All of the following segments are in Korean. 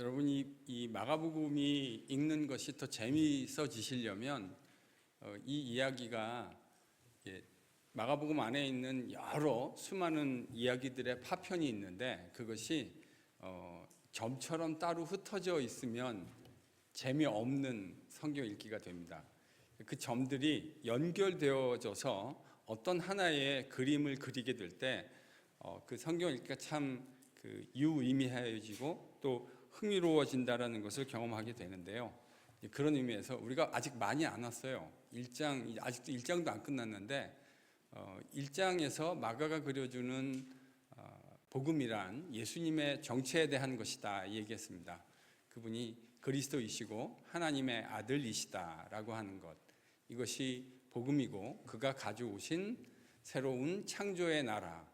여러분이 이 마가복음이 읽는 것이 더 재미있어지시려면 이 이야기가 마가복음 안에 있는 여러 수많은 이야기들의 파편이 있는데 그것이 점처럼 따로 흩어져 있으면 재미없는 성경 읽기가 됩니다. 그 점들이 연결되어져서 어떤 하나의 그림을 그리게 될 때 그 성경 읽기가 참 유의미해지고 또 흥미로워진다라는 것을 경험하게 되는데요. 그런 의미에서 우리가 아직 많이 안 왔어요. 아직도 1장도 안 끝났는데 1장에서 마가가 그려주는 복음이란 예수님의 정체에 대한 것이다 얘기했습니다. 그분이 그리스도이시고 하나님의 아들이시다라고 하는 것, 이것이 복음이고 그가 가져오신 새로운 창조의 나라,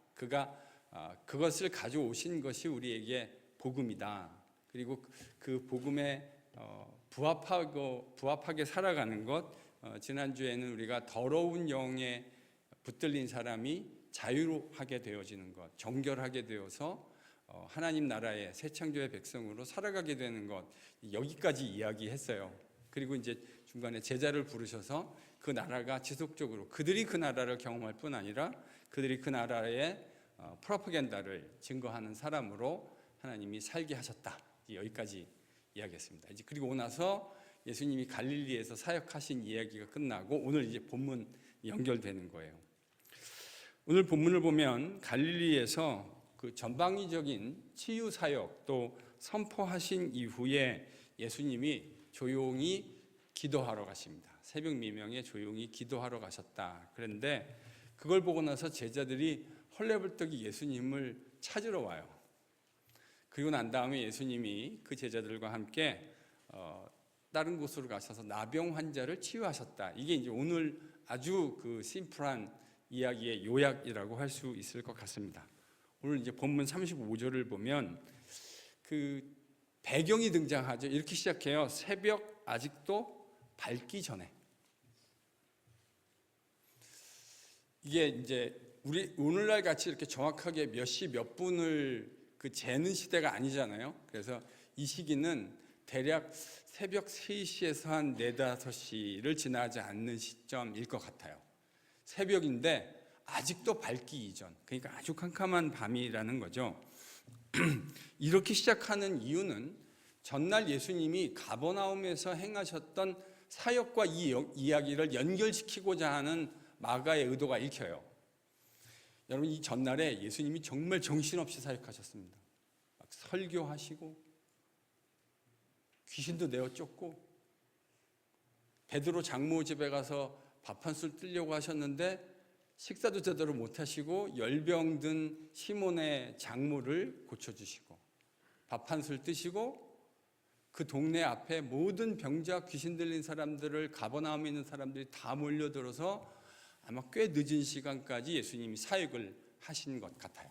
그것을 가져오신 것이 우리에게 복음이다. 그리고 그 복음에 부합하게 살아가는 것, 지난주에는 우리가 더러운 영에 붙들린 사람이 자유하게 되어지는 것, 정결하게 되어서 하나님 나라의 새 창조의 백성으로 살아가게 되는 것, 여기까지 이야기했어요. 그리고 이제 중간에 제자를 부르셔서 그 나라가 지속적으로 그들이 그 나라를 경험할 뿐 아니라 그들이 그 나라의 프로파간다를 증거하는 사람으로 하나님이 살게 하셨다. 여기까지 이야기했습니다. 그리고 나서 예수님이 갈릴리에서 사역하신 이야기가 끝나고 오늘 이제 본문 연결되는 거예요. 오늘 본문을 보면 갈릴리에서 그 전방위적인 치유 사역 또 선포하신 이후에 예수님이 조용히 기도하러 가십니다. 새벽 미명에 조용히 기도하러 가셨다. 그런데 그걸 보고 나서 제자들이 헐레벌떡이 예수님을 찾으러 와요. 그리고 난 다음에 예수님이 그 제자들과 함께 다른 곳으로 가셔서 나병 환자를 치유하셨다. 이게 이제 오늘 아주 그 심플한 이야기의 요약이라고 할 수 있을 것 같습니다. 오늘 이제 본문 35절을 보면 그 배경이 등장하죠. 이렇게 시작해요. 새벽 아직도 밝기 전에. 이게 이제 우리 오늘날 같이 이렇게 정확하게 몇 시 몇 분을 재는 시대가 아니잖아요. 그래서 이 시기는 대략 새벽 3시에서 한 4, 5시를 지나지 않는 시점일 것 같아요. 새벽인데 아직도 밝기 이전, 그러니까 아주 캄캄한 밤이라는 거죠. 이렇게 시작하는 이유는 전날 예수님이 가버나움에서 행하셨던 사역과 이 이야기를 연결시키고자 하는 마가의 의도가 읽혀요. 여러분, 이 전날에 예수님이 정말 정신없이 사역하셨습니다. 막 설교하시고 귀신도 내어 쫓고 베드로 장모 집에 가서 밥 한 술 뜨려고 하셨는데 식사도 제대로 못하시고 열병 든 시몬의 장모를 고쳐주시고 밥 한 술 뜨시고 그 동네 앞에 모든 병자 귀신 들린 사람들을 가버나움에 있는 사람들이 다 몰려들어서 아마 꽤 늦은 시간까지 예수님이 사역을 하신 것 같아요.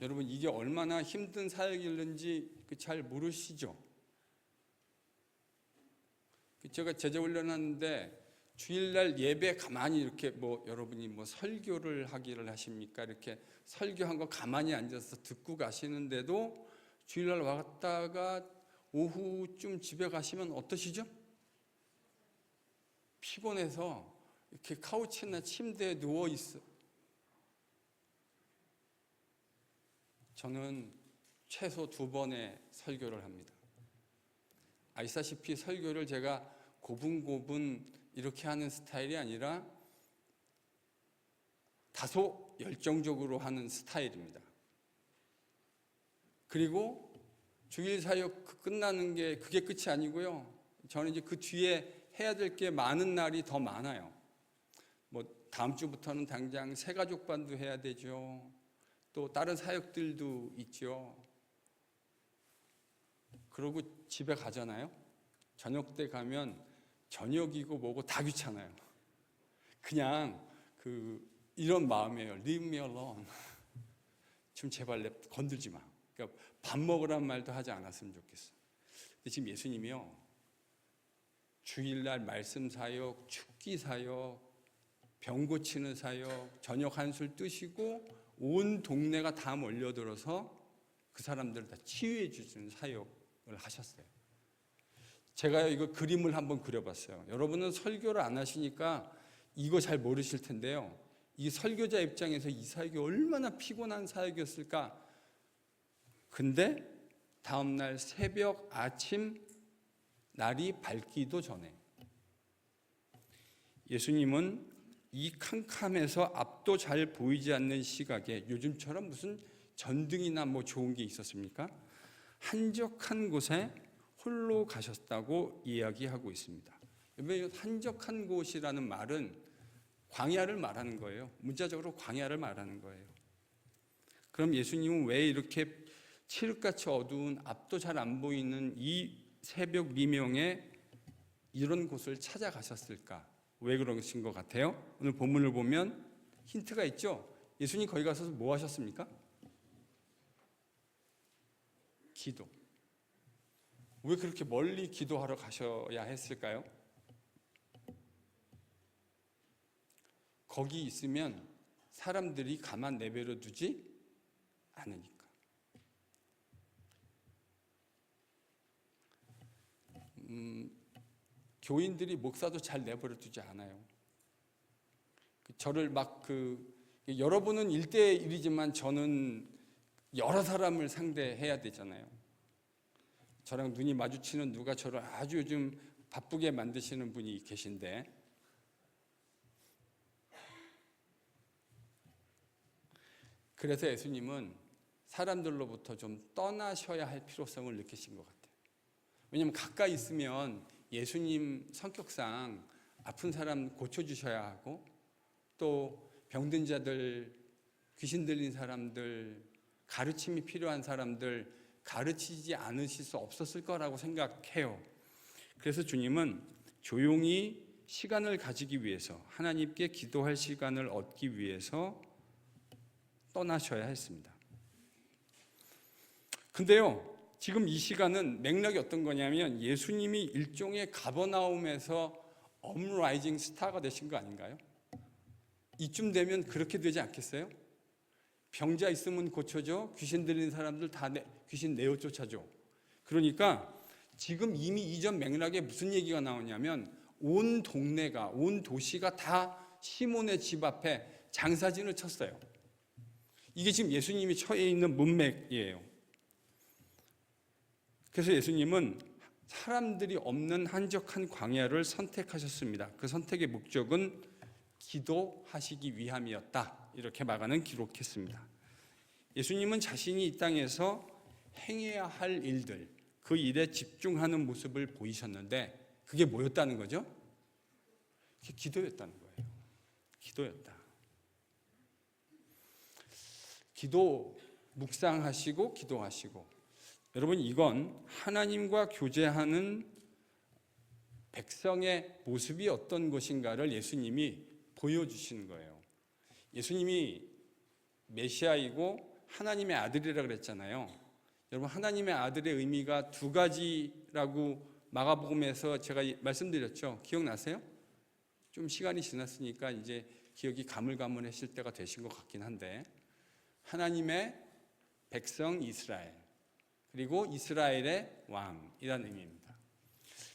여러분, 이게 얼마나 힘든 사역이었는지 잘 모르시죠? 제가 제자 훈련하는데 주일날 예배 가만히 이렇게 여러분이 설교를 하기를 하십니까? 이렇게 설교한 거 가만히 앉아서 듣고 가시는데도 주일날 왔다가 오후쯤 집에 가시면 어떠시죠? 피곤해서 이렇게 카우치나 침대에 누워 있어. 저는 최소 2번의 설교를 합니다. 아시다시피 설교를 제가 고분고분 이렇게 하는 스타일이 아니라 다소 열정적으로 하는 스타일입니다. 그리고 주일 사역 끝나는 게 그게 끝이 아니고요. 저는 이제 그 뒤에 해야 될 게 많은 날이 더 많아요. 다음 주부터는 당장 새가족반도 해야 되죠. 또 다른 사역들도 있죠. 그러고 집에 가잖아요. 저녁 때 가면 저녁이고 뭐고 다 귀찮아요. 그냥 이런 마음이에요. Leave me alone. 좀 제발 내 건들지 마. 그러니까 밥 먹으란 말도 하지 않았으면 좋겠어. 근데 지금 예수님이요, 주일날 말씀 사역, 축기 사역, 병 고치는 사역, 저녁 한술 뜨시고 온 동네가 다 몰려들어서 그 사람들을 다 치유해 주시는 사역을 하셨어요. 제가 이거 그림을 한번 그려봤어요. 여러분은 설교를 안 하시니까 이거 잘 모르실 텐데요. 이 설교자 입장에서 이 사역이 얼마나 피곤한 사역이었을까. 근데 다음날 새벽 아침 날이 밝기도 전에 예수님은 이 캄캄해서 앞도 잘 보이지 않는 시각에, 요즘처럼 무슨 전등이나 뭐 좋은 게 있었습니까? 한적한 곳에 홀로 가셨다고 이야기하고 있습니다. 여러분, 한적한 곳이라는 말은 광야를 말하는 거예요. 문자적으로 광야를 말하는 거예요. 그럼 예수님은 왜 이렇게 칠흑같이 어두운 앞도 잘 안 보이는 이 새벽 미명에 이런 곳을 찾아가셨을까? 왜 그러신 것 같아요? 오늘 본문을 보면 힌트가 있죠? 예수님 거기 가서 뭐 하셨습니까? 기도. 왜 그렇게 멀리 기도하러 가셔야 했을까요? 거기 있으면 사람들이 가만 내버려 두지 않으니까. 교인들이 목사도 잘 내버려 두지 않아요. 저를 여러분은 1대1이지만 저는 여러 사람을 상대해야 되잖아요. 저랑 눈이 마주치는 누가 저를 아주 요즘 바쁘게 만드시는 분이 계신데, 그래서 예수님은 사람들로부터 좀 떠나셔야 할 필요성을 느끼신 것 같아요. 왜냐하면 가까이 있으면 예수님 성격상 아픈 사람 고쳐주셔야 하고, 또 병든 자들, 귀신 들린 사람들, 가르침이 필요한 사람들 가르치지 않으실 수 없었을 거라고 생각해요. 그래서 주님은 조용히 시간을 가지기 위해서, 하나님께 기도할 시간을 얻기 위해서 떠나셔야 했습니다. 근데요, 지금 이 시간은 맥락이 어떤 거냐면 예수님이 일종의 가버나움에서 업라이징 스타가 되신 거 아닌가요? 이쯤 되면 그렇게 되지 않겠어요? 병자 있으면 고쳐줘, 귀신 들린 사람들 다 귀신 내어 쫓아줘. 그러니까 지금 이미 이전 맥락에 무슨 얘기가 나오냐면 온 동네가, 온 도시가 다 시몬의 집 앞에 장사진을 쳤어요. 이게 지금 예수님이 처해 있는 문맥이에요. 그래서 예수님은 사람들이 없는 한적한 광야를 선택하셨습니다. 그 선택의 목적은 기도하시기 위함이었다. 이렇게 마가는 기록했습니다. 예수님은 자신이 이 땅에서 행해야 할 일들, 그 일에 집중하는 모습을 보이셨는데 그게 뭐였다는 거죠? 그게 기도였다는 거예요. 기도였다. 기도 묵상하시고 기도하시고, 여러분, 이건 하나님과 교제하는 백성의 모습이 어떤 것인가를 예수님이 보여주시는 거예요. 예수님이 메시아이고 하나님의 아들이라고 그랬잖아요. 여러분, 하나님의 아들의 의미가 두 가지라고 마가복음에서 제가 말씀드렸죠. 기억나세요? 좀 시간이 지났으니까 이제 기억이 가물가물하실 때가 되신 것 같긴 한데, 하나님의 백성 이스라엘, 그리고 이스라엘의 왕이라는 의미입니다.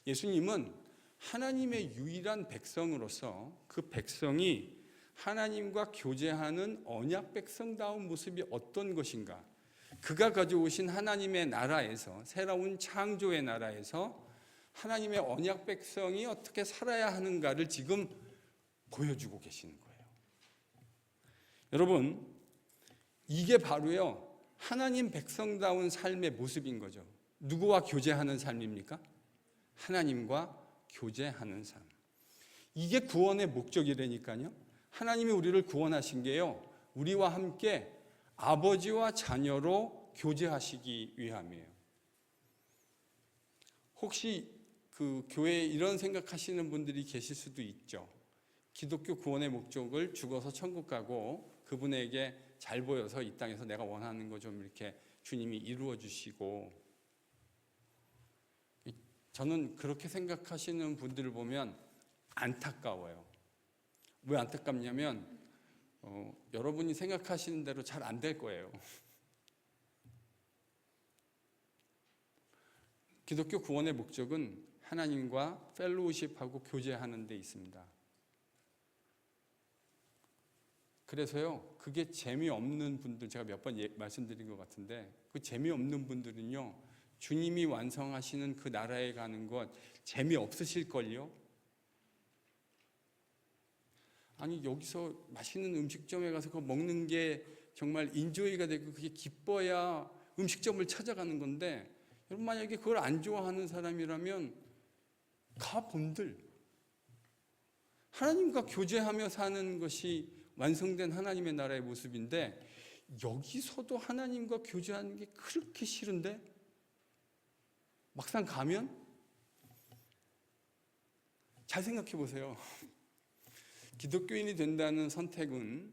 예수님은 하나님의 유일한 백성으로서 그 백성이 하나님과 교제하는 언약 백성다운 모습이 어떤 것인가, 그가 가져오신 하나님의 나라에서, 새로운 창조의 나라에서 하나님의 언약 백성이 어떻게 살아야 하는가를 지금 보여주고 계시는 거예요. 여러분, 이게 바로요 하나님 백성다운 삶의 모습인 거죠. 누구와 교제하는 삶입니까? 하나님과 교제하는 삶. 이게 구원의 목적이라니까요. 하나님이 우리를 구원하신 게요, 우리와 함께 아버지와 자녀로 교제하시기 위함이에요. 혹시 그 교회에 이런 생각하시는 분들이 계실 수도 있죠. 기독교 구원의 목적을 죽어서 천국 가고 그분에게 잘 보여서 이 땅에서 내가 원하는 거 좀 이렇게 주님이 이루어 주시고, 저는 그렇게 생각하시는 분들을 보면 안타까워요. 왜 안타깝냐면 여러분이 생각하시는 대로 잘 안 될 거예요. 기독교 구원의 목적은 하나님과 펠로우십하고 교제하는 데 있습니다. 그래서요, 그게 재미없는 분들, 제가 몇 번 말씀드린 것 같은데, 그 재미없는 분들은요, 주님이 완성하시는 그 나라에 가는 것 재미없으실걸요? 아니, 여기서 맛있는 음식점에 가서 그거 먹는 게 정말 인조이가 되고 그게 기뻐야 음식점을 찾아가는 건데, 여러분 만약에 그걸 안 좋아하는 사람이라면 가본들. 하나님과 교제하며 사는 것이 완성된 하나님의 나라의 모습인데, 여기서도 하나님과 교제하는 게 그렇게 싫은데 막상 가면 잘 생각해 보세요. 기독교인이 된다는 선택은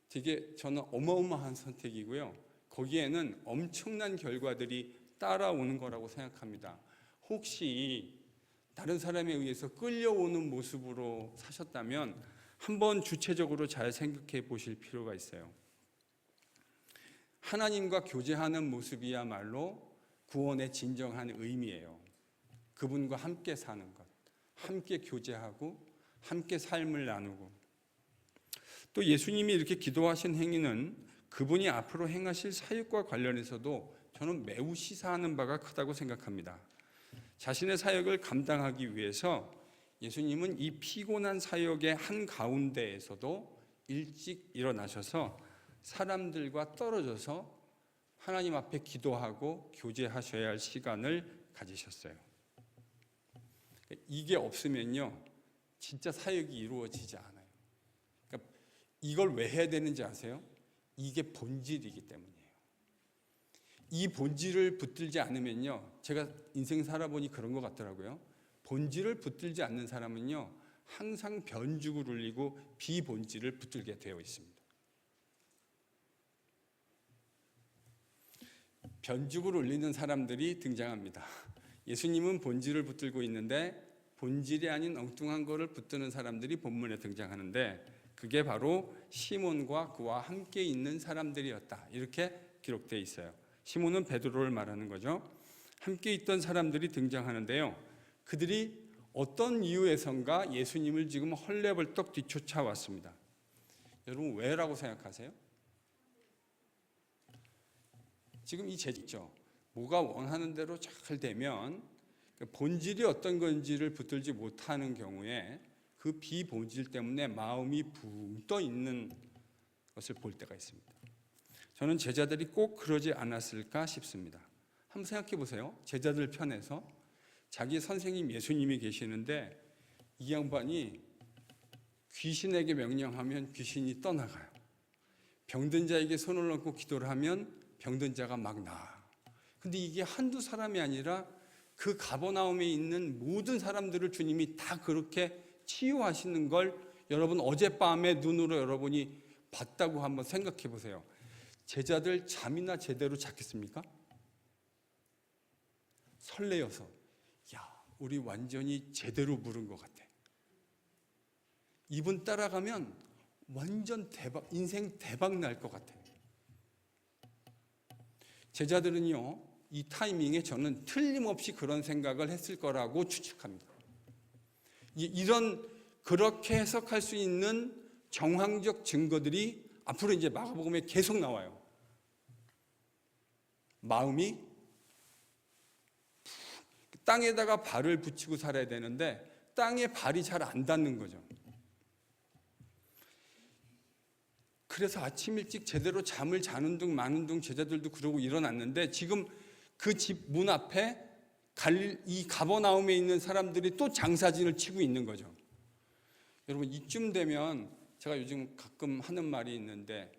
되게 저는 어마어마한 선택이고요. 거기에는 엄청난 결과들이 따라오는 거라고 생각합니다. 혹시 다른 사람에 의해서 끌려오는 모습으로 사셨다면 한번 주체적으로 잘 생각해 보실 필요가 있어요. 하나님과 교제하는 모습이야말로 구원의 진정한 의미예요. 그분과 함께 사는 것, 함께 교제하고 함께 삶을 나누고, 또 예수님이 이렇게 기도하신 행위는 그분이 앞으로 행하실 사역과 관련해서도 저는 매우 시사하는 바가 크다고 생각합니다. 자신의 사역을 감당하기 위해서 예수님은 이 피곤한 사역의 한가운데에서도 일찍 일어나셔서 사람들과 떨어져서 하나님 앞에 기도하고 교제하셔야 할 시간을 가지셨어요. 이게 없으면요, 진짜 사역이 이루어지지 않아요. 그러니까 이걸 왜 해야 되는지 아세요? 이게 본질이기 때문이에요. 이 본질을 붙들지 않으면요, 제가 인생 살아보니 그런 것 같더라고요. 본질을 붙들지 않는 사람은요, 항상 변죽을 울리고 비본질을 붙들게 되어 있습니다. 변죽을 울리는 사람들이 등장합니다. 예수님은 본질을 붙들고 있는데 본질이 아닌 엉뚱한 거를 붙드는 사람들이 본문에 등장하는데, 그게 바로 시몬과 그와 함께 있는 사람들이었다, 이렇게 기록되어 있어요. 시몬은 베드로를 말하는 거죠. 함께 있던 사람들이 등장하는데요, 그들이 어떤 이유에선가 예수님을 지금 헐레벌떡 뒤쫓아왔습니다. 여러분 왜라고 생각하세요? 지금 이 제죠. 뭐가 원하는 대로 잘 되면 본질이 어떤 건지를 붙들지 못하는 경우에 그 비본질 때문에 마음이 붕 떠 있는 것을 볼 때가 있습니다. 저는 제자들이 꼭 그러지 않았을까 싶습니다. 한번 생각해 보세요. 제자들 편에서 자기 선생님 예수님이 계시는데 이 양반이 귀신에게 명령하면 귀신이 떠나가요. 병든 자에게 손을 얹고 기도를 하면 병든 자가 막 나아요. 근데 이게 한두 사람이 아니라 그 가버나움에 있는 모든 사람들을 주님이 다 그렇게 치유하시는 걸 여러분 어젯밤에 눈으로 여러분이 봤다고 한번 생각해 보세요. 제자들 잠이나 제대로 잤겠습니까? 설레어서 야, 우리 완전히 제대로 물은 것 같아. 이분 따라가면 완전 대박, 인생 대박 날 것 같아. 제자들은요, 이 타이밍에 저는 틀림없이 그런 생각을 했을 거라고 추측합니다. 그렇게 해석할 수 있는 정황적 증거들이 앞으로 이제 마가복음에 계속 나와요. 마음이 땅에다가 발을 붙이고 살아야 되는데 땅에 발이 잘 안 닿는 거죠. 그래서 아침 일찍 제대로 잠을 자는 둥 마는 둥 제자들도 그러고 일어났는데 지금 그 집 문 앞에 이 가버나움에 있는 사람들이 또 장사진을 치고 있는 거죠. 여러분 이쯤 되면 제가 요즘 가끔 하는 말이 있는데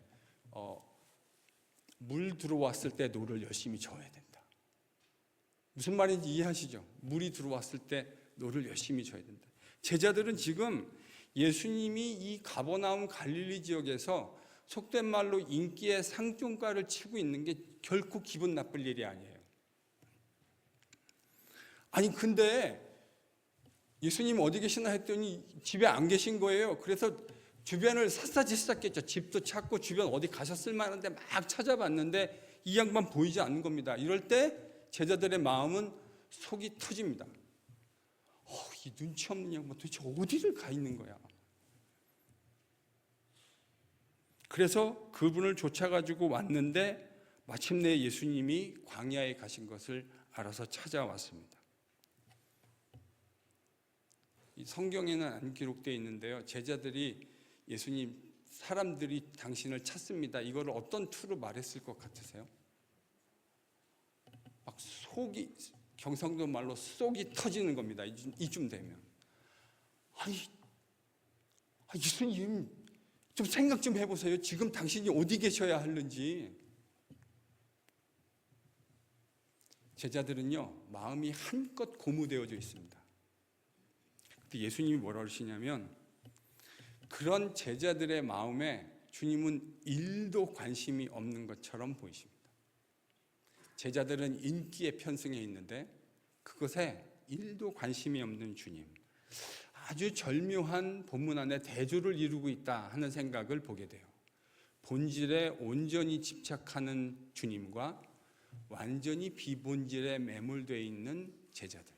물 들어왔을 때 노를 열심히 저어야 된다. 무슨 말인지 이해하시죠? 물이 들어왔을 때 노를 열심히 저어야 된다. 제자들은 지금 예수님이 이 가버나움 갈릴리 지역에서 속된 말로 인기의 상종가를 치고 있는 게 결코 기분 나쁠 일이 아니에요. 아니 근데 예수님 어디 계시나 했더니 집에 안 계신 거예요. 그래서 주변을 샅샅이 찾겠죠. 집도 찾고 주변 어디 가셨을 만한데 막 찾아봤는데 이 양반 보이지 않는 겁니다. 이럴 때 제자들의 마음은 속이 터집니다. 이 눈치 없는 양반 도대체 어디를 가 있는 거야? 그래서 그분을 쫓아가지고 왔는데 마침내 예수님이 광야에 가신 것을 알아서 찾아왔습니다. 이 성경에는 안 기록되어 있는데요. 제자들이 예수님, 사람들이 당신을 찾습니다. 이거를 어떤 투로 말했을 것 같으세요? 막 속이, 경상도 말로 속이 터지는 겁니다. 이쯤 되면. 아니, 예수님 좀 생각 좀 해보세요. 지금 당신이 어디 계셔야 하는지. 제자들은요, 마음이 한껏 고무되어져 있습니다. 근데 예수님이 뭐라 그러시냐면, 그런 제자들의 마음에 주님은 1도 관심이 없는 것처럼 보이십니다. 제자들은 인기에 편승해 있는데 그것에 1도 관심이 없는 주님, 아주 절묘한 본문 안에 대조를 이루고 있다 하는 생각을 보게 돼요. 본질에 온전히 집착하는 주님과 완전히 비본질에 매몰되어 있는 제자들.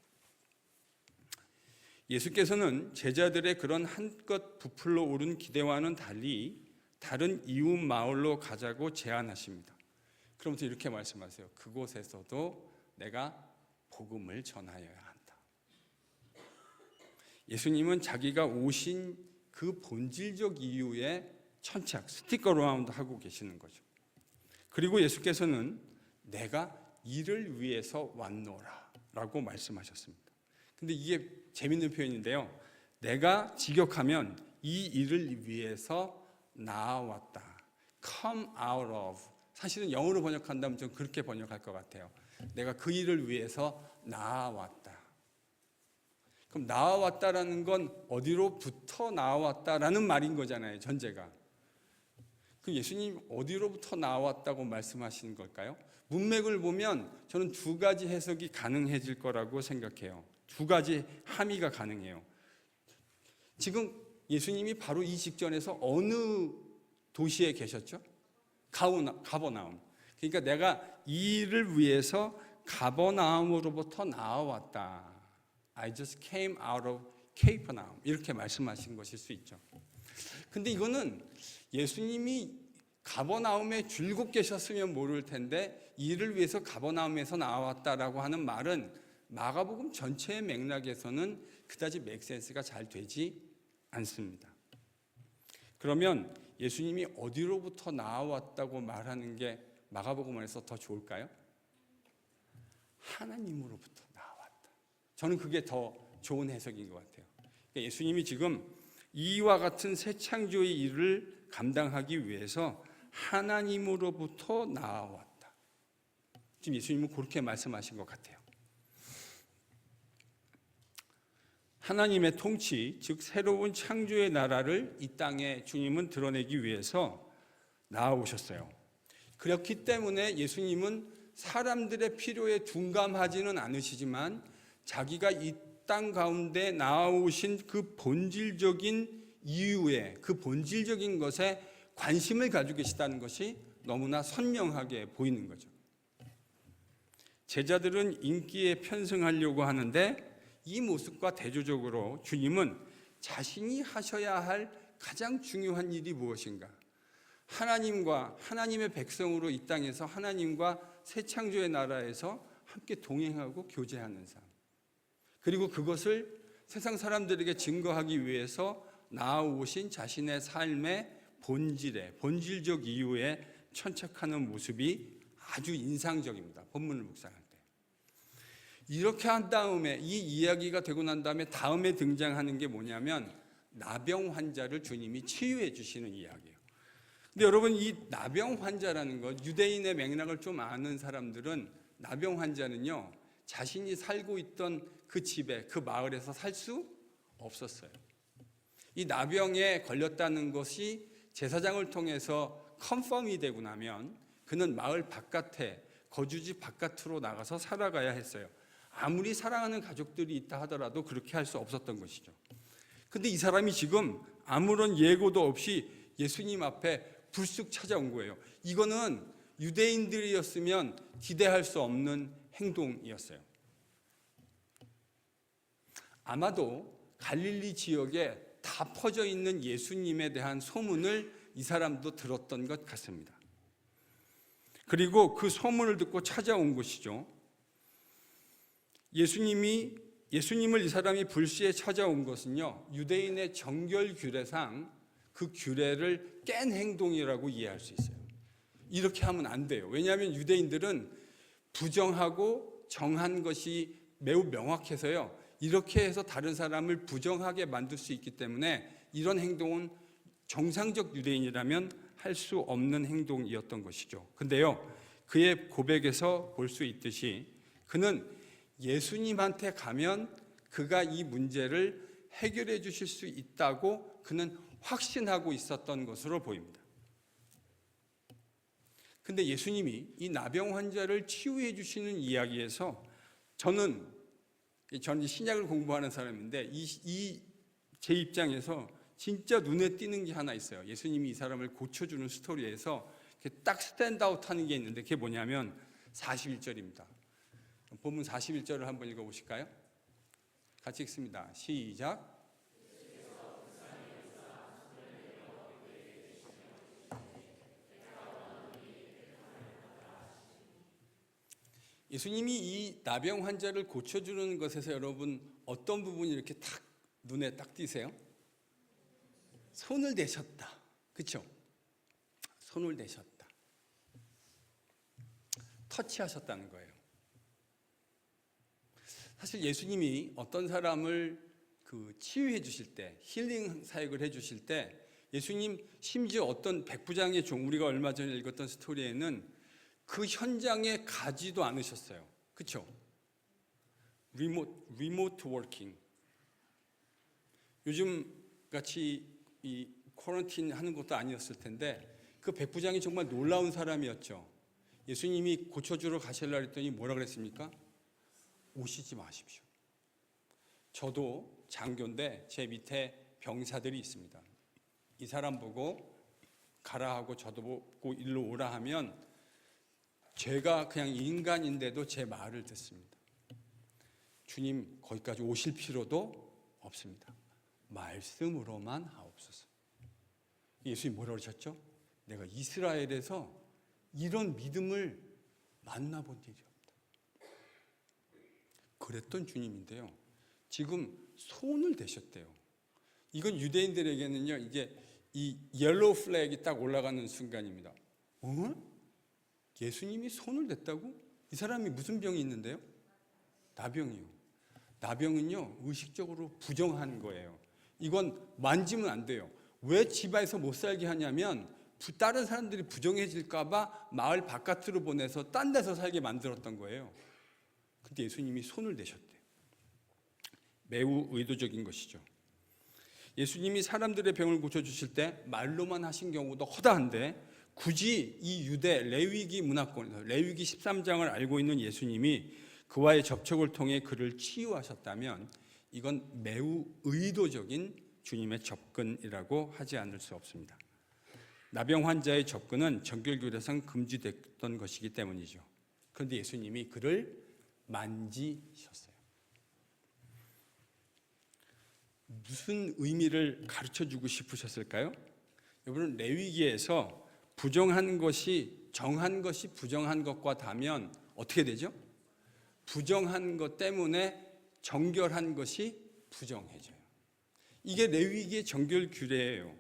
예수께서는 제자들의 그런 한껏 부풀러 오른 기대와는 달리 다른 이웃 마을로 가자고 제안하십니다. 그러면서 이렇게 말씀하세요. 그곳에서도 내가 복음을 전하여야 한다. 예수님은 자기가 오신 그 본질적 이유에 천착, 스티커 라운드 하고 계시는 거죠. 그리고 예수께서는 내가 이를 위해서 왔노라 라고 말씀하셨습니다. 근데 이게 재밌는 표현인데요. 내가 직역하면 이 일을 위해서 나왔다. Come out of. 사실은 영어로 번역한다면 좀 그렇게 번역할 것 같아요. 내가 그 일을 위해서 나왔다. 그럼 나왔다라는 건 어디로부터 나왔다라는 말인 거잖아요. 전제가. 그럼 예수님 어디로부터 나왔다고 말씀하시는 걸까요? 문맥을 보면 저는 두 가지 해석이 가능해질 거라고 생각해요. 두 가지 함의가 가능해요. 지금 예수님이 바로 이 직전에서 어느 도시에 계셨죠? 가버나움. 그러니까 내가 이 일을 위해서 가버나움으로부터 나와왔다. I just came out of Capernaum. 이렇게 말씀하신 것일 수 있죠. 근데 이거는 예수님이 가버나움에 줄곧 계셨으면 모를 텐데 이를 위해서 가버나움에서 나왔다라고 하는 말은 마가복음 전체의 맥락에서는 그다지 맥센스가 잘 되지 않습니다. 그러면 예수님이 어디로부터 나왔다고 말하는 게 마가복음 안에서 더 좋을까요? 하나님으로부터 나왔다. 저는 그게 더 좋은 해석인 것 같아요. 그러니까 예수님이 지금 이와 같은 새 창조의 일을 감당하기 위해서 하나님으로부터 나왔다. 지금 예수님은 그렇게 말씀하신 것 같아요. 하나님의 통치, 즉 새로운 창조의 나라를 이 땅에 주님은 드러내기 위해서 나아오셨어요. 그렇기 때문에 예수님은 사람들의 필요에 둔감하지는 않으시지만 자기가 이 땅 가운데 나아오신 그 본질적인 이유에, 그 본질적인 것에 관심을 가지고 계시다는 것이 너무나 선명하게 보이는 거죠. 제자들은 인기에 편승하려고 하는데 이 모습과 대조적으로 주님은 자신이 하셔야 할 가장 중요한 일이 무엇인가? 하나님과 하나님의 백성으로 이 땅에서 하나님과 새 창조의 나라에서 함께 동행하고 교제하는 삶. 그리고 그것을 세상 사람들에게 증거하기 위해서 나아오신 자신의 삶의 본질적 이유에 천착하는 모습이 아주 인상적입니다. 본문을 묵상할 때. 이렇게 한 다음에 이 이야기가 되고 난 다음에 다음에 등장하는 게 뭐냐면 나병 환자를 주님이 치유해 주시는 이야기예요. 근데 여러분 이 나병 환자라는 것, 유대인의 맥락을 좀 아는 사람들은 나병 환자는요 자신이 살고 있던 그 집에, 그 마을에서 살 수 없었어요. 이 나병에 걸렸다는 것이 제사장을 통해서 컨펌이 되고 나면 그는 마을 바깥에, 거주지 바깥으로 나가서 살아가야 했어요. 아무리 사랑하는 가족들이 있다 하더라도 그렇게 할 수 없었던 것이죠. 근데 이 사람이 지금 아무런 예고도 없이 예수님 앞에 불쑥 찾아온 거예요. 이거는 유대인들이었으면 기대할 수 없는 행동이었어요. 아마도 갈릴리 지역에 다 퍼져 있는 예수님에 대한 소문을 이 사람도 들었던 것 같습니다. 그리고 그 소문을 듣고 찾아온 것이죠. 예수님을 이 사람이 불시에 찾아온 것은요, 유대인의 정결 규례상 그 규례를 깬 행동이라고 이해할 수 있어요. 이렇게 하면 안 돼요. 왜냐하면 유대인들은 부정하고 정한 것이 매우 명확해서요, 이렇게 해서 다른 사람을 부정하게 만들 수 있기 때문에 이런 행동은 정상적 유대인이라면 할 수 없는 행동이었던 것이죠. 근데요, 그의 고백에서 볼 수 있듯이 그는 예수님한테 가면 그가 이 문제를 해결해 주실 수 있다고 그는 확신하고 있었던 것으로 보입니다. 근데 예수님이 이 나병 환자를 치유해 주시는 이야기에서 저는 신약을 공부하는 사람인데 제 입장에서 진짜 눈에 띄는 게 하나 있어요. 예수님이 이 사람을 고쳐주는 스토리에서 딱 스탠드아웃 하는 게 있는데 그게 뭐냐면 41절입니다. 본문 41절을 한번 읽어보실까요? 같이 읽습니다. 시작. 예수님이 이 나병 환자를 고쳐주는 것에서 여러분 어떤 부분이 이렇게 딱 눈에 딱 띄세요? 손을 대셨다. 그렇죠? 손을 대셨다. 터치하셨다는 거예요. 사실 예수님이 어떤 사람을 치유해 주실 때, 힐링 사역을 해 주실 때 예수님 심지어 어떤 백부장의 종, 우리가 얼마 전에 읽었던 스토리에는 그 현장에 가지도 않으셨어요. 그렇죠? 리모트 워킹. 요즘 같이 이 쿼런틴 하는 것도 아니었을 텐데 그 백부장이 정말 놀라운 사람이었죠. 예수님이 고쳐주러 가실라 했더니 뭐라 그랬습니까? 오시지 마십시오. 저도 장교인데 제 밑에 병사들이 있습니다. 이 사람 보고 가라 하고 저도 보고 일로 오라 하면 제가 그냥 인간인데도 제 말을 듣습니다. 주님 거기까지 오실 필요도 없습니다. 말씀으로만 하옵소서. 예수님 뭐라고 하셨죠? 내가 이스라엘에서 이런 믿음을 만나본 일이 없다. 그랬던 주님인데요, 지금 손을 대셨대요. 이건 유대인들에게는요, 이제 이 옐로우 플래그가 딱 올라가는 순간입니다. 예수님이 손을 댔다고? 이 사람이 무슨 병이 있는데요? 나병이요. 나병은요, 의식적으로 부정한 거예요. 이건 만지면 안 돼요. 왜 집안에서 못 살게 하냐면 다른 사람들이 부정해질까 봐 마을 바깥으로 보내서 딴 데서 살게 만들었던 거예요. 근데 예수님이 손을 대셨대요. 매우 의도적인 것이죠. 예수님이 사람들의 병을 고쳐주실 때 말로만 하신 경우도 허다한데 굳이 이 유대 레위기 문화권에서 레위기 13장을 알고 있는 예수님이 그와의 접촉을 통해 그를 치유하셨다면 이건 매우 의도적인 주님의 접근이라고 하지 않을 수 없습니다. 나병 환자의 접근은 정결규례상 금지됐던 것이기 때문이죠. 그런데 예수님이 그를 만지셨어요. 무슨 의미를 가르쳐주고 싶으셨을까요? 여러분, 레위기에서 부정한 것이 정한 것이 부정한 것과 다면 어떻게 되죠? 부정한 것 때문에 정결한 것이 부정해져요. 이게 레위기의 정결 규례예요.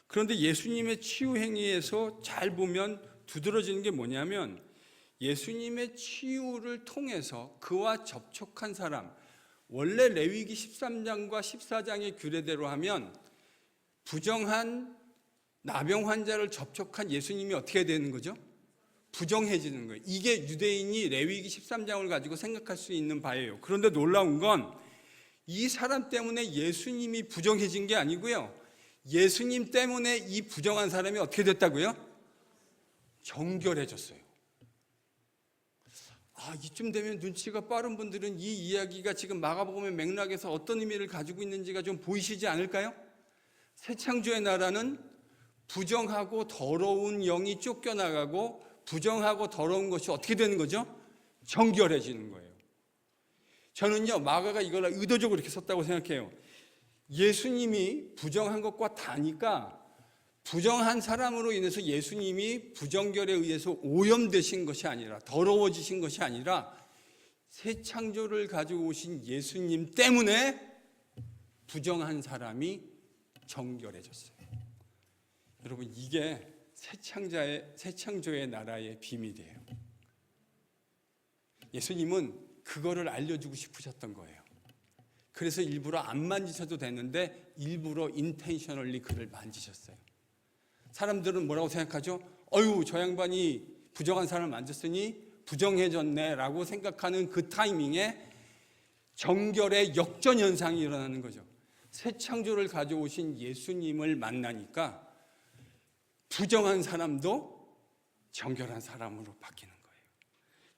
그런데 예수님의 치유 행위에서 잘 보면 두드러지는 게 뭐냐면 예수님의 치유를 통해서 그와 접촉한 사람, 원래 레위기 13장과 14장의 규례대로 하면 부정한 나병 환자를 접촉한 예수님이 어떻게 되는 거죠? 부정해지는 거예요. 이게 유대인이 레위기 13장을 가지고 생각할 수 있는 바예요. 그런데 놀라운 건 이 사람 때문에 예수님이 부정해진 게 아니고요, 예수님 때문에 이 부정한 사람이 어떻게 됐다고요? 정결해졌어요. 이쯤 되면 눈치가 빠른 분들은 이 이야기가 지금 마가복음의 맥락에서 어떤 의미를 가지고 있는지가 좀 보이시지 않을까요? 새 창조의 나라는 부정하고 더러운 영이 쫓겨나가고 부정하고 더러운 것이 어떻게 되는 거죠? 정결해지는 거예요. 저는요, 마가가 이걸 의도적으로 이렇게 썼다고 생각해요. 예수님이 부정한 것과 다니까 부정한 사람으로 인해서 예수님이 부정결에 의해서 오염되신 것이 아니라, 더러워지신 것이 아니라 새 창조를 가지고 오신 예수님 때문에 부정한 사람이 정결해졌어요. 여러분, 이게 새 창조의 나라의 비밀이에요. 예수님은 그거를 알려주고 싶으셨던 거예요. 그래서 일부러 안 만지셔도 되는데 일부러 인텐셔널리 그를 만지셨어요. 사람들은 뭐라고 생각하죠? 어휴, 저 양반이 부정한 사람을 만졌으니 부정해졌네 라고 생각하는 그 타이밍에 정결의 역전현상이 일어나는 거죠. 새 창조를 가져오신 예수님을 만나니까 부정한 사람도 정결한 사람으로 바뀌는 거예요.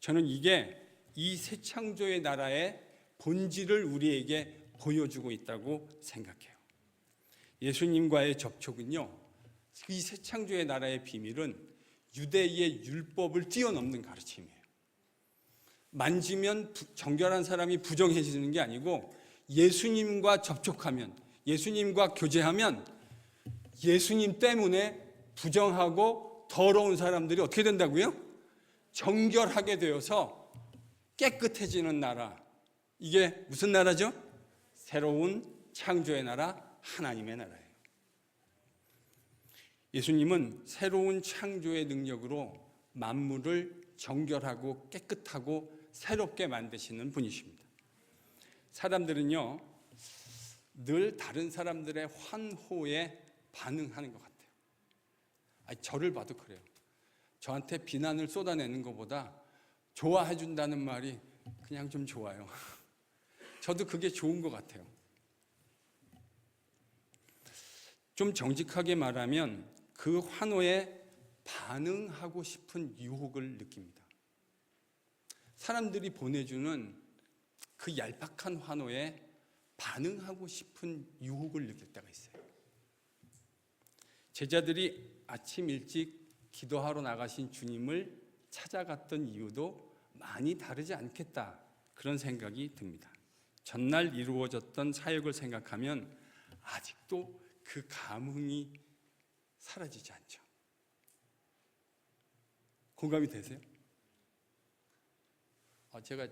저는 이게 이 새 창조의 나라의 본질을 우리에게 보여주고 있다고 생각해요. 예수님과의 접촉은요, 이 새 창조의 나라의 비밀은 유대의 율법을 뛰어넘는 가르침이에요. 만지면 정결한 사람이 부정해지는 게 아니고 예수님과 접촉하면, 예수님과 교제하면 예수님 때문에 부정하고 더러운 사람들이 어떻게 된다고요? 정결하게 되어서 깨끗해지는 나라. 이게 무슨 나라죠? 새로운 창조의 나라, 하나님의 나라예요. 예수님은 새로운 창조의 능력으로 만물을 정결하고 깨끗하고 새롭게 만드시는 분이십니다. 사람들은요, 늘 다른 사람들의 환호에 반응하는 것 같아요. 저를 봐도 그래요. 저한테 비난을 쏟아내는 것보다 좋아해 준다는 말이 그냥 좀 좋아요. 저도 그게 좋은 것 같아요. 좀 정직하게 말하면 그 환호에 반응하고 싶은 유혹을 느낍니다. 사람들이 보내주는 그 얄팍한 환호에 반응하고 싶은 유혹을 느낄 때가 있어요. 제자들이 아침 일찍 기도하러 나가신 주님을 찾아갔던 이유도 많이 다르지 않겠다, 그런 생각이 듭니다. 전날 이루어졌던 사역을 생각하면 아직도 그 감흥이 사라지지 않죠. 공감이 되세요? 제가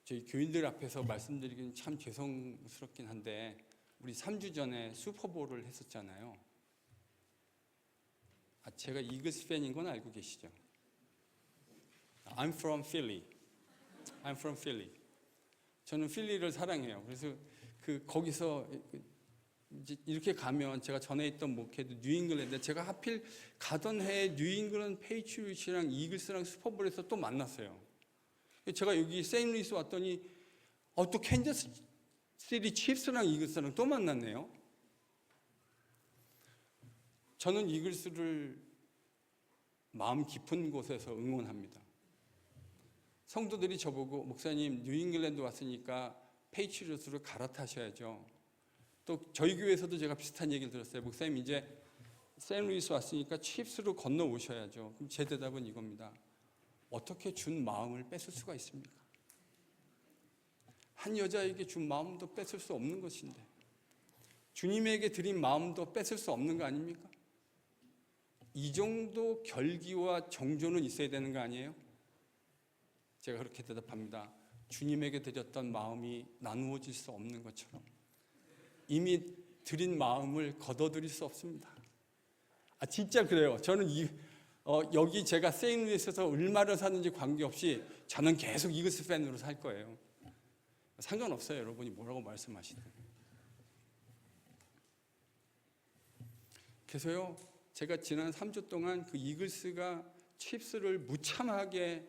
저희 교인들 앞에서 말씀드리기는 참 죄송스럽긴 한데, 우리 3주 전에 슈퍼볼을 했었잖아요. 제가 이글스 팬인 건 알고 계시죠? I'm from Philly. I'm from Philly. 저는 필리를 사랑해요. 그래서 거기서 이제 이렇게 가면, 제가 전에 있던 목회도 뉴잉글랜드, 제가 하필 가던 해에 뉴잉글랜드 페이트리엇이랑 이글스랑 슈퍼볼에서 또 만났어요. 제가 여기 세인트루이스 왔더니 또 캔자스 시티 칩스랑 이글스랑 또 만났네요. 저는 이글스를 마음 깊은 곳에서 응원합니다. 성도들이 저보고, 목사님 뉴잉글랜드 왔으니까 페이트리엇으로 갈아타셔야죠. 또 저희 교회에서도 제가 비슷한 얘기를 들었어요. 목사님 이제 세인트루이스 왔으니까 칩스로 건너오셔야죠. 그럼 제 대답은 이겁니다. 어떻게 준 마음을 뺏을 수가 있습니까? 한 여자에게 준 마음도 뺏을 수 없는 것인데, 주님에게 드린 마음도 뺏을 수 없는 거 아닙니까? 이 정도 결기와 정조는 있어야 되는 거 아니에요? 제가 그렇게 대답합니다. 주님에게 드렸던 마음이 나누어질 수 없는 것처럼 이미 드린 마음을 거둬들일 수 없습니다. 진짜 그래요. 저는 여기 제가 세인트루이스에서 얼마를 사는지 관계없이 저는 계속 이글스 팬으로 살 거예요. 상관없어요, 여러분이 뭐라고 말씀하시든. 그래서요, 제가 지난 3주 동안 그 이글스가 칩스를 무참하게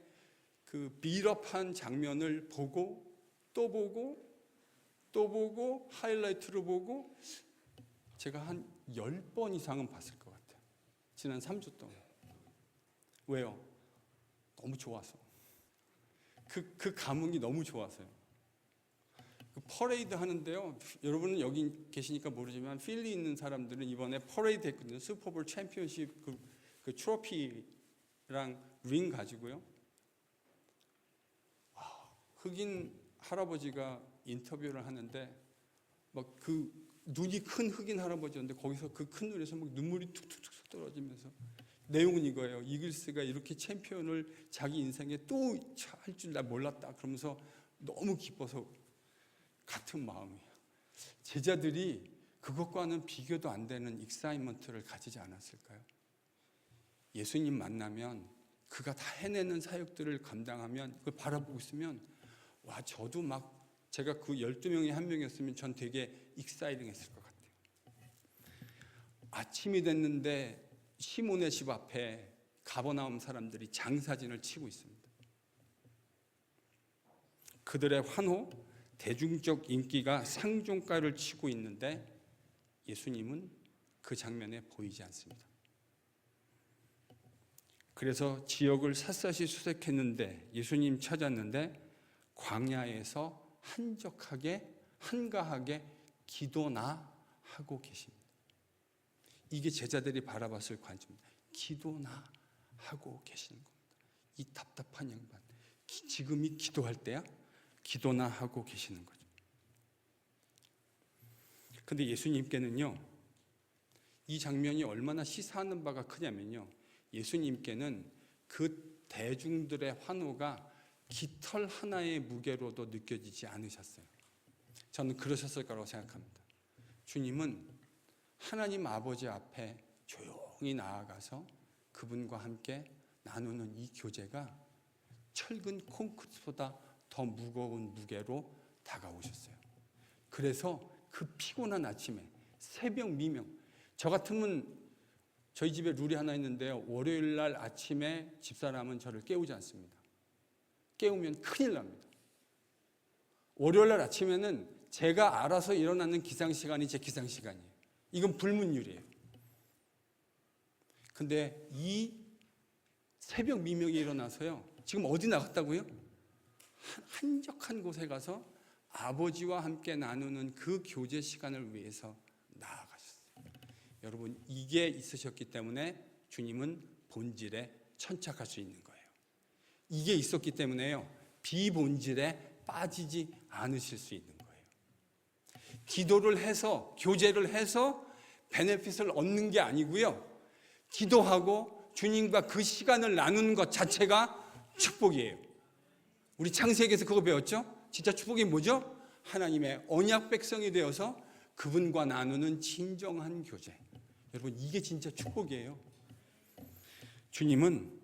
빌업한 장면을 보고 또 보고 또 보고 하이라이트로 보고 제가 한 10번 이상은 봤을 것 같아요. 지난 3주 동안. 왜요? 너무 좋아서. 그 감흥이 너무 좋아서요. 퍼레이드 하는데요. 여러분은 여기 계시니까 모르지만 필리 있는 사람들은 이번에 퍼레이드 했거든요. 슈퍼볼 챔피언십 그 트로피랑 링 가지고요. 흑인 할아버지가 인터뷰를 하는데 막 그 눈이 큰 흑인 할아버지였는데 거기서 그 큰 눈에서 막 눈물이 툭툭툭 떨어지면서 내용은 이거예요. 이글스가 이렇게 챔피언을 자기 인생에 또 할 줄 나 몰랐다 그러면서 너무 기뻐서 같은 마음이에요. 제자들이 그것과는 비교도 안 되는 익사이먼트를 가지지 않았을까요? 예수님 만나면 그가 다 해내는 사역들을 감당하면 그걸 바라보고 있으면 와 저도 막 제가 그 12명이 한 명이었으면 전 되게 익사이딩했을 것 같아요. 아침이 됐는데 시몬의 집 앞에 가버나움 사람들이 장사진을 치고 있습니다. 그들의 환호, 대중적 인기가 상종가를 치고 있는데 예수님은 그 장면에 보이지 않습니다. 그래서 지역을 샅샅이 수색했는데 예수님 찾았는데 광야에서 한가하게 기도나 하고 계십니다. 이게 제자들이 바라봤을 관점입니다. 기도나 하고 계시는 겁니다. 이 답답한 양반, 지금이 기도할 때야? 기도나 하고 계시는 거죠. 근데 예수님께는요, 이 장면이 얼마나 시사하는 바가 크냐면요, 예수님께는 그 대중들의 환호가 깃털 하나의 무게로도 느껴지지 않으셨어요. 저는 그러셨을 거라고 생각합니다. 주님은 하나님 아버지 앞에 조용히 나아가서 그분과 함께 나누는 이 교제가 철근 콘크리트보다 더 무거운 무게로 다가오셨어요. 그래서 그 피곤한 아침에 새벽 미명, 저 같으면 저희 집에 룰이 하나 있는데요, 월요일 날 아침에 집사람은 저를 깨우지 않습니다. 깨우면 큰일 납니다. 월요일 날 아침에는 제가 알아서 일어나는 기상시간이 제 기상시간이에요. 이건 불문율이에요. 근데 이 새벽 미명에 일어나서요, 지금 어디 나갔다고요? 한적한 곳에 가서 아버지와 함께 나누는 그 교제 시간을 위해서 나아가셨어요. 여러분, 이게 있으셨기 때문에 주님은 본질에 천착할 수 있는 거예요. 이게 있었기 때문에요, 비본질에 빠지지 않으실 수 있는 거예요. 기도를 해서, 교제를 해서 베네핏을 얻는 게 아니고요, 기도하고 주님과 그 시간을 나누는 것 자체가 축복이에요. 우리 창세기에서 그거 배웠죠? 진짜 축복이 뭐죠? 하나님의 언약 백성이 되어서 그분과 나누는 진정한 교제. 여러분, 이게 진짜 축복이에요. 주님은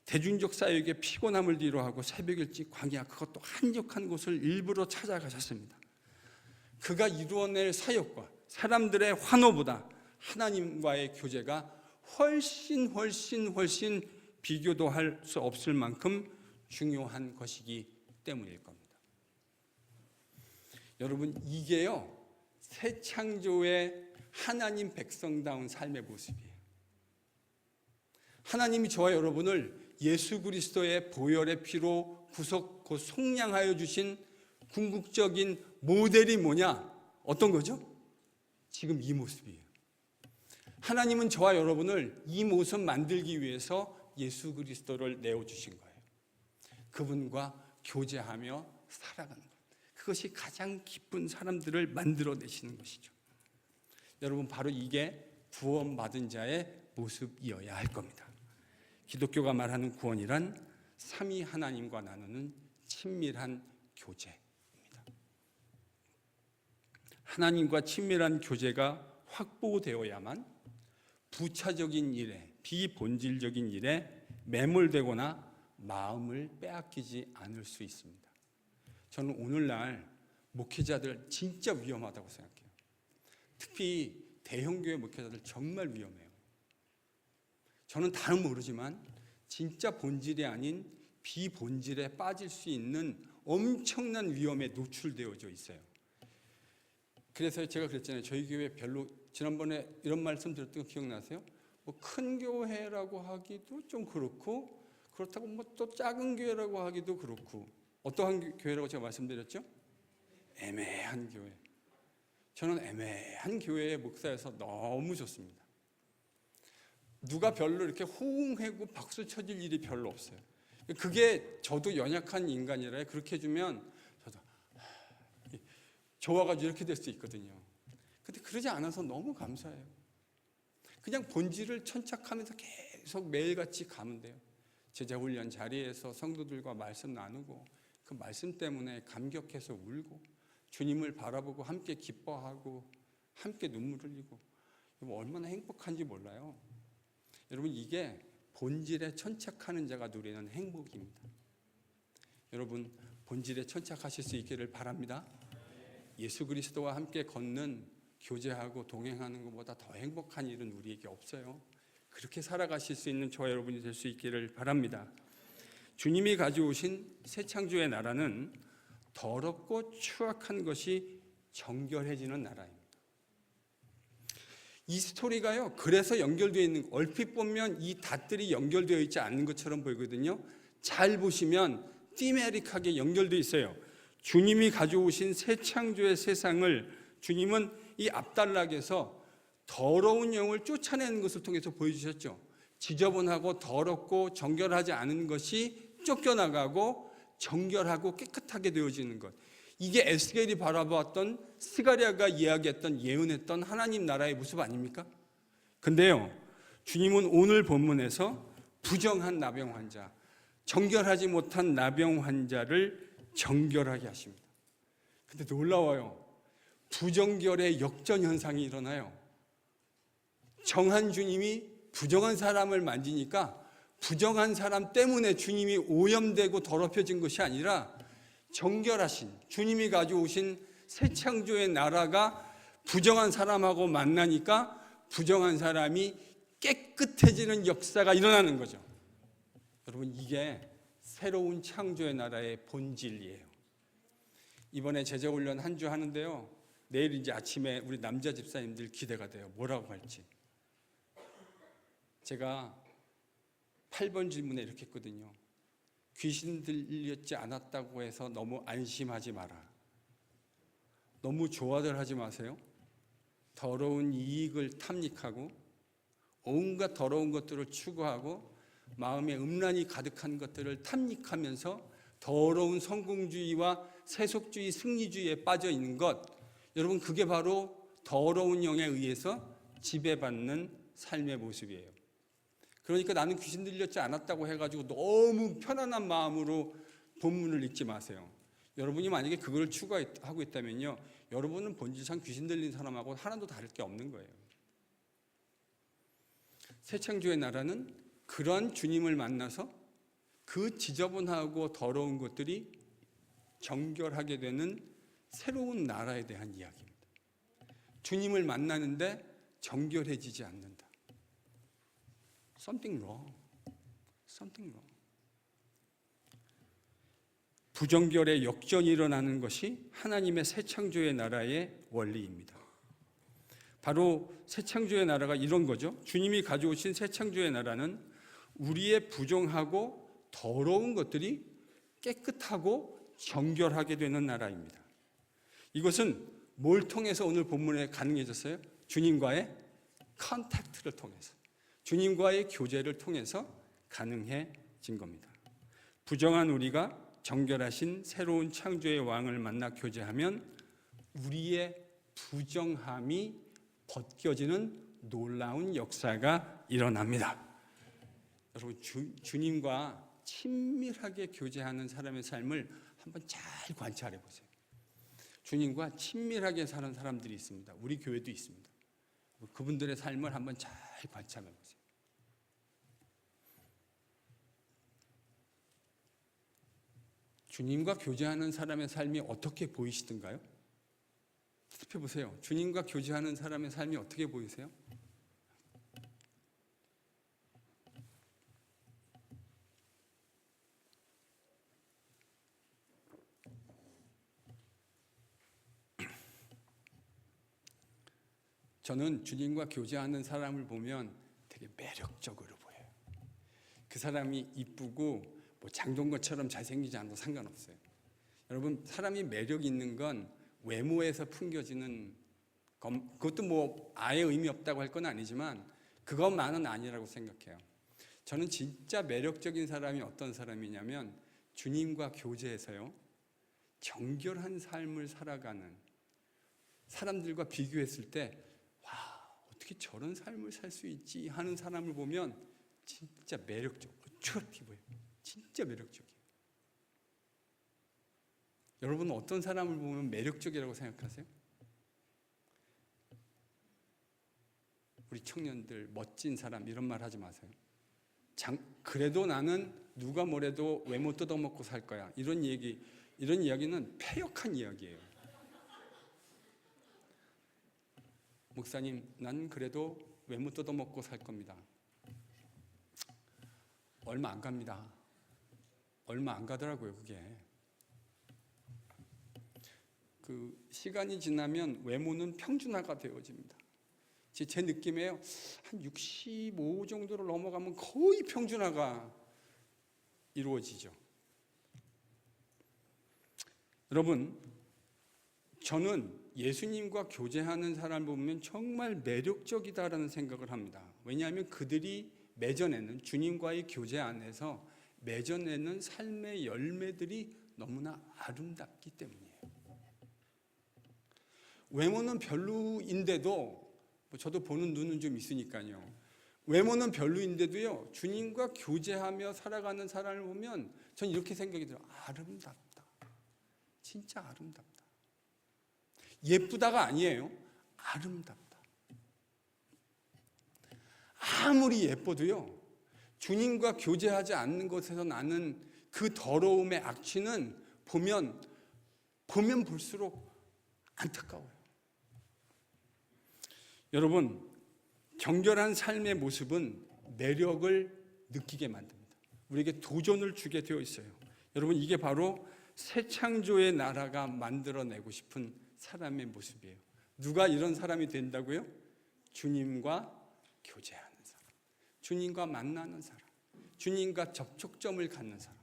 대중적 사역에 피곤함을 뒤로하고 새벽 일찍 광야, 그것도 한적한 곳을 일부러 찾아가셨습니다. 그가 이루어낼 사역과 사람들의 환호보다 하나님과의 교제가 훨씬 비교도 할 수 없을 만큼 중요한 것이기 때문일 겁니다. 여러분, 이게요, 새 창조의 하나님 백성다운 삶의 모습이에요. 하나님이 저와 여러분을 예수 그리스도의 보혈의 피로 구속고 속량하여 주신 궁극적인 모델이 뭐냐? 어떤 거죠? 지금 이 모습이에요. 하나님은 저와 여러분을 이 모습 만들기 위해서 예수 그리스도를 내어주신 거예요. 그분과 교제하며 살아가는 것. 그것이 가장 기쁜 사람들을 만들어내시는 것이죠. 여러분, 바로 이게 구원받은 자의 모습이어야 할 겁니다. 기독교가 말하는 구원이란 삼위 하나님과 나누는 친밀한 교제입니다. 하나님과 친밀한 교제가 확보되어야만 부차적인 일에, 비본질적인 일에 매몰되거나 마음을 빼앗기지 않을 수 있습니다. 저는 오늘날 목회자들 진짜 위험하다고 생각해요. 특히 대형교회 목회자들 정말 위험해요. 저는 다른 모르지만 진짜 본질이 아닌 비본질에 빠질 수 있는 엄청난 위험에 노출되어져 있어요. 그래서 제가 그랬잖아요. 저희 교회 별로, 지난번에 이런 말씀 드렸던 거 기억나세요? 뭐 큰 교회라고 하기도 좀 그렇고, 그렇다고 뭐 또 작은 교회라고 하기도 그렇고, 어떠한 교회라고 제가 말씀드렸죠? 애매한 교회. 저는 애매한 교회의 목사여서 너무 좋습니다. 누가 별로 이렇게 호응하고 박수 쳐줄 일이 별로 없어요. 그게 저도 연약한 인간이라 그렇게 해주면 저도 좋아가지고 이렇게 될 수 있거든요. 근데 그러지 않아서 너무 감사해요. 그냥 본질을 천착하면서 계속 매일같이 가면 돼요. 제자훈련 자리에서 성도들과 말씀 나누고 그 말씀 때문에 감격해서 울고 주님을 바라보고 함께 기뻐하고 함께 눈물 흘리고 얼마나 행복한지 몰라요. 여러분, 이게 본질에 천착하는 자가 누리는 행복입니다. 여러분, 본질에 천착하실 수 있기를 바랍니다. 예수 그리스도와 함께 걷는, 교제하고 동행하는 것보다 더 행복한 일은 우리에게 없어요. 그렇게 살아가실 수 있는 저와 여러분이 될 수 있기를 바랍니다. 주님이 가져오신 새 창조의 나라는 더럽고 추악한 것이 정결해지는 나라입니다. 이 스토리가요, 그래서 연결되어 있는, 얼핏 보면 이 닷들이 연결되어 있지 않는 것처럼 보이거든요. 잘 보시면 디메릭하게 연결되어 있어요. 주님이 가져오신 새 창조의 세상을 주님은 이 앞단락에서 더러운 영을 쫓아내는 것을 통해서 보여주셨죠. 지저분하고 더럽고 정결하지 않은 것이 쫓겨나가고 정결하고 깨끗하게 되어지는 것. 이게 에스겔이 바라보았던, 스가랴가 이야기했던, 예언했던 하나님 나라의 모습 아닙니까? 근데요, 주님은 오늘 본문에서 부정한 나병 환자, 정결하지 못한 나병 환자를 정결하게 하십니다. 근데 놀라워요. 부정결의 역전 현상이 일어나요. 정한 주님이 부정한 사람을 만지니까 부정한 사람 때문에 주님이 오염되고 더럽혀진 것이 아니라 정결하신 주님이 가져오신 새 창조의 나라가 부정한 사람하고 만나니까 부정한 사람이 깨끗해지는 역사가 일어나는 거죠. 여러분, 이게 새로운 창조의 나라의 본질이에요. 이번에 제자훈련 한 주 하는데요, 내일 이제 아침에 우리 남자 집사님들 기대가 돼요. 뭐라고 할지. 제가 8번 질문에 이렇게 했거든요. 귀신 들렸지 않았다고 해서 너무 안심하지 마라. 너무 좋아들 하지 마세요. 더러운 이익을 탐닉하고 온갖 더러운 것들을 추구하고 마음에 음란이 가득한 것들을 탐닉하면서 더러운 성공주의와 세속주의, 승리주의에 빠져 있는 것, 여러분, 그게 바로 더러운 영에 의해서 지배받는 삶의 모습이에요. 그러니까 나는 귀신 들렸지 않았다고 해가지고 너무 편안한 마음으로 본문을 읽지 마세요. 여러분이 만약에 그걸 추구하고 있다면요, 여러분은 본질상 귀신 들린 사람하고 하나도 다를 게 없는 거예요. 새 창조의 나라는 그런 주님을 만나서 그 지저분하고 더러운 것들이 정결하게 되는 새로운 나라에 대한 이야기입니다. 주님을 만나는데 정결해지지 않는다. Something wrong. Something wrong. 부정결의 역전이 일어나는 것이 하나님의 새 창조의 나라의 원리입니다. 바로 새 창조의 나라가 이런 거죠. 주님이 가져오신 새 창조의 나라는 우리의 부정하고 더러운 것들이 깨끗하고 정결하게 되는 나라입니다. 이것은 뭘 통해서 오늘 본문에 가능해졌어요? 주님과의 컨택트를 통해서, 주님과의 교제를 통해서 가능해진 겁니다. 부정한 우리가 정결하신 새로운 창조의 왕을 만나 교제하면 우리의 부정함이 벗겨지는 놀라운 역사가 일어납니다. 여러분, 주님과 친밀하게 교제하는 사람의 삶을 한번 잘 관찰해 보세요. 주님과 친밀하게 사는 사람들이 있습니다. 우리 교회도 있습니다. 그분들의 삶을 한번 잘 관찰해 보세요. 주님과 교제하는 사람의 삶이 어떻게 보이시던가요? 살펴보세요. 주님과 교제하는 사람의 삶이 어떻게 보이세요? 저는 주님과 교제하는 사람을 보면 되게 매력적으로 보여요. 그 사람이 이쁘고 뭐 장동건처럼 잘생기지 않아도 상관없어요. 여러분, 사람이 매력 있는 건 외모에서 풍겨지는 그것도 뭐 아예 의미 없다고 할 건 아니지만 그것만은 아니라고 생각해요. 저는 진짜 매력적인 사람이 어떤 사람이냐면 주님과 교제해서요, 정결한 삶을 살아가는 사람들과 비교했을 때, 와, 어떻게 저런 삶을 살 수 있지 하는 사람을 보면 진짜 매력적, 어트랙티브해요. 진짜 매력적이에요. 여러분은 어떤 사람을 보면 매력적이라고 생각하세요? 우리 청년들 멋진 사람 이런 말 하지 마세요. 그래도 나는 누가 뭐래도 외모 뜯어먹고 살 거야. 이런 이야기는 패역한 이야기예요. 목사님, 난 그래도 외모 뜯어먹고 살 겁니다. 얼마 안 갑니다. 얼마 안 가더라고요, 그게. 그 시간이 지나면 외모는 평준화가 되어집니다. 제 느낌에요, 한 65 정도를 넘어가면 거의 평준화가 이루어지죠. 여러분, 저는 예수님과 교제하는 사람을 보면 정말 매력적이다라는 생각을 합니다. 왜냐하면 그들이 맺어내는, 주님과의 교제 안에서 맺어내는 삶의 열매들이 너무나 아름답기 때문이에요. 외모는 별로인데도, 저도 보는 눈은 좀 있으니까요. 외모는 별로인데도요, 주님과 교제하며 살아가는 사람을 보면 전 이렇게 생각이 들어요. 아름답다. 진짜 아름답다. 예쁘다가 아니에요. 아름답다. 아무리 예뻐도요, 주님과 교제하지 않는 곳에서 나는 그 더러움의 악취는 보면 볼수록 안타까워요. 여러분, 정결한 삶의 모습은 매력을 느끼게 만듭니다. 우리에게 도전을 주게 되어 있어요. 여러분, 이게 바로 새 창조의 나라가 만들어내고 싶은 사람의 모습이에요. 누가 이런 사람이 된다고요? 주님과 교제하는 사람, 주님과 만나는 사람, 주님과 접촉점을 갖는 사람.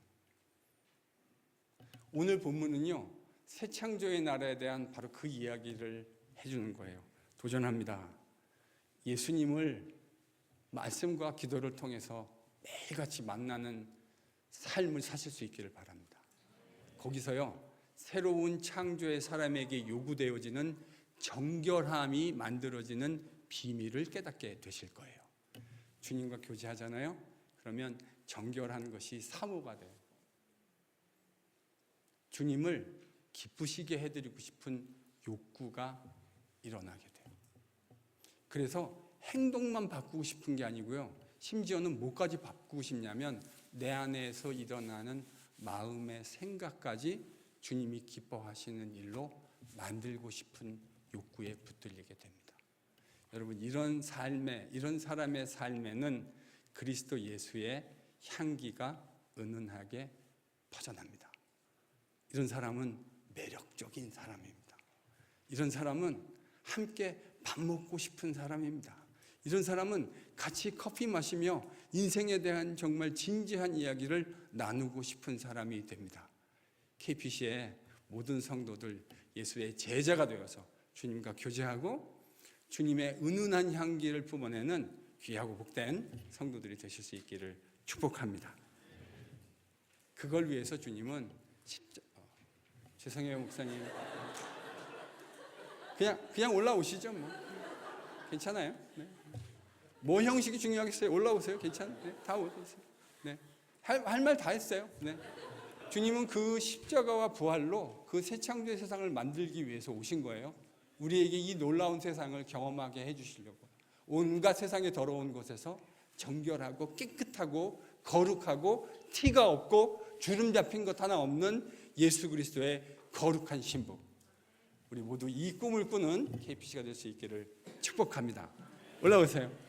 오늘 본문은요, 새 창조의 나라에 대한 바로 그 이야기를 해주는 거예요. 도전합니다. 예수님을 말씀과 기도를 통해서 매일같이 만나는 삶을 사실 수 있기를 바랍니다. 거기서요, 새로운 창조의 사람에게 요구되어지는 정결함이 만들어지는 비밀을 깨닫게 되실 거예요. 주님과 교제하잖아요. 그러면 정결한 것이 사모가 돼요. 주님을 기쁘시게 해드리고 싶은 욕구가 일어나게 돼요. 그래서 행동만 바꾸고 싶은 게 아니고요, 심지어는 뭐까지 바꾸고 싶냐면 내 안에서 일어나는 마음의 생각까지 주님이 기뻐하시는 일로 만들고 싶은 욕구에 붙들리게 됩니다. 여러분, 이런 사람의 삶에는 그리스도 예수의 향기가 은은하게 퍼져납니다. 이런 사람은 매력적인 사람입니다. 이런 사람은 함께 밥 먹고 싶은 사람입니다. 이런 사람은 같이 커피 마시며 인생에 대한 정말 진지한 이야기를 나누고 싶은 사람이 됩니다. KPC의 모든 성도들 예수의 제자가 되어서 주님과 교제하고 주님의 은은한 향기를 뿜어내는 귀하고 복된 성도들이 되실 수 있기를 축복합니다. 그걸 위해서 주님은 죄송해요, 목사님. 그냥 올라오시죠, 뭐. 괜찮아요. 네. 뭐 형식이 중요하겠어요? 올라오세요. 괜찮아요. 네. 다 오세요. 네. 할 말 다 했어요. 네. 주님은 그 십자가와 부활로 그 새 창조의 세상을 만들기 위해서 오신 거예요. 우리에게 이 놀라운 세상을 경험하게 해주시려고. 온갖 세상에 더러운 곳에서 정결하고 깨끗하고 거룩하고 티가 없고 주름 잡힌 것 하나 없는 예수 그리스도의 거룩한 신부. 우리 모두 이 꿈을 꾸는 KPC가 될 수 있기를 축복합니다. 올라오세요.